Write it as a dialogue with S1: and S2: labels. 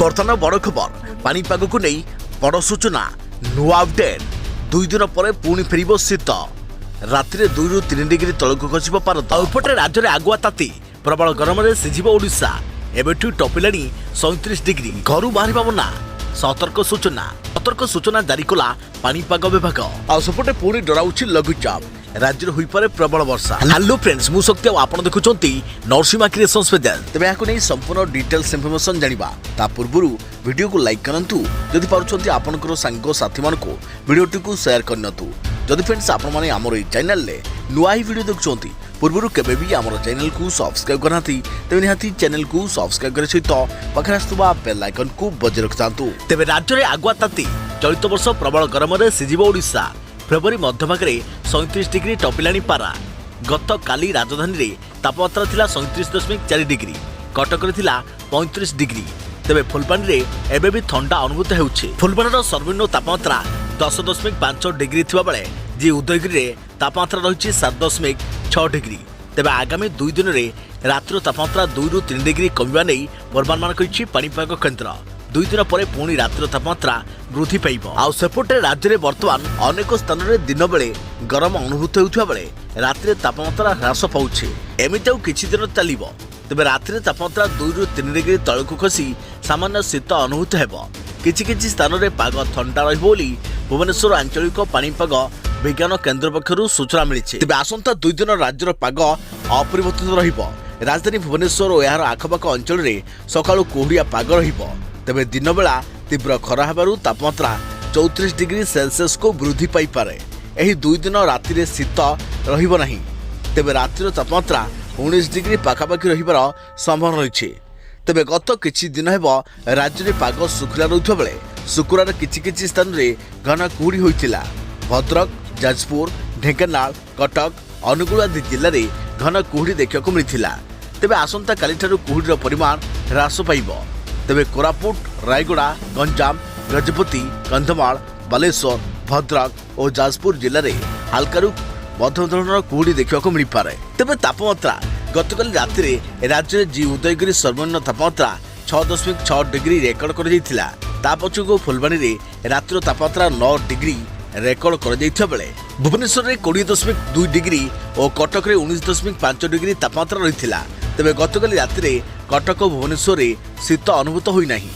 S1: बर्तमान बड़ खबर पानीपाग को नहीं बड़ सूचना नुआ अपडेट 2 दिन पर पुणी फेर शीत राति 2 ରୁ 3 डिग्री तलक खसब पारद उपटे राज्य में आगुआ ताती प्रबल गरम में सिझिब ओडिशा एबेठू टपिलाणी 37 डिग्री घर बाहर मना सतर्क सूचना जारी कला पानीपाग विभाग आउसपटे पुणी डराउछि लघुचाप राज्य हुई पारे प्रबल वर्षा। हेलो फ्रेंड्स मु शक्ति आप देखुंत नरसिम्हा क्रिएशन स्पेशल तेज यहाँ संपूर्ण डिटेल्स इनफॉरमेशन जानिबा ता पूर्व वीडियो को लाइक करंतु जदि पारुछंती आपनकर सांग साथी मानको वीडियोटी को शेयर करनतु जदि फ्रेंड्स आपण माने हमर ई चैनल ले नुआ ही वीडियो देखुंती पूर्व केबे भी हमर चैनल को सब्सक्राइब करनाती तेबे निहाती चैनल को सब्सक्राइब करे सहित पाखरे आस्तुबा बेल आइकन को बजाय रखतांतु। तेबे राज्य रे आगुआ ताती चलित वर्ष प्रबल गरम रे सिजिब ओडिशा फेब्रुआरी मध्यभागे 37 डिग्री टपिलाणी पारा गत काली राजधानी रे तापमात्रा थिला 37.4 डिग्री कटक रे थिला 35 डिग्री तेबे फुलबाणी रे एबे भी ठंडा अनुभूत हेउछि। फुलबाणीर सर्वनिम्न तापमात्रा 10.5 डिग्री थिबा बेले जी उदयगिरी रे तापमात्रा रहिछि 7.6 डिग्री तेबे आगामी 2 दिन रे रातिर तापमात्रा 2 ରୁ 3 डिग्री कमिबा नै पूर्वानुमान करिछि पानीपाग केन्द्र। 2 दिन पर पुणी रातिर तापमात्रा वृद्धि पाइब आ सेपटे राज्य में बर्तमान अनेक स्थान में दिन बेले गरम अनुभूत होउथिबा बेले रातिर तापमात्रा ह्रास पाउछि एमिति आउ किछि दिन चलिबो तेबे रातिर तापमात्रा 2 ରୁ 3 डिग्री तळकु खसी सामान्य शीत अनुभूत हेबो किछि स्थान में पाग ठंडा रहिबो बोली भुवनेश्वर आंचलिक पानीपाग विज्ञान केन्द्र पक्षरु सूचना मिलिछि। तेबे आसंता 2 दिन राज्यर पाग अपरिवर्तित रहिबो राजधानी भुवनेश्वर और यार आखपाख अंचल में सकाळु कोहड़िया पाग रहिबो तेबे दिन बेला तीव्र खरा हेबारु तापमात्रा 34 डिग्री सेल्सियस को वृद्धि पाई पारे। एही 2 दिन राति रे शीत रहिबो नाही तेबे रातिर तापमात्रा 19 डिग्री पाखापाखि रहिबार संभावना रहिछि। तेबे गत किछि दिन हेबो राज्य में पाग सुखला रहुथिबा बेले शुक्रवार किछि स्थान रे घन कुहुड़ी होइतिला। भद्रक जाजपुर ढेंकानाल कटक अनुगुल आदि जिल्ला रे घन कुहुड़ी देखिବାକୁ मिलिथिला तेबे आसंता काली ठारू कुहुड़ीर परिमाण ह्रास पाइबो तेबे कोरापुट रायगड़ा गंजाम गजपति कंधमाल बालेश्वर भद्रक और जाजपुर जिले में हल्कारु मध्यम धरणर कुहुड़ी देखा मिल पारे। तेबे तापमात्रा गतकाली राति रे राज्य में जी उदयगिरी सर्वनिम्न तापमात्रा 6.6 डिग्री रेकर्ड कर पछकु फुलबाणी रे रातिर तापमात्रा 9 डिग्री रेकर्ड कर बेले भुवनेश्वर में 20.2 डिग्री और कटक रे 19.5 डिग्री तापमात्रा रही। तेबे गतकाली राति रे कटक भुवनेश्वर शीत अनुभूत होई नाही।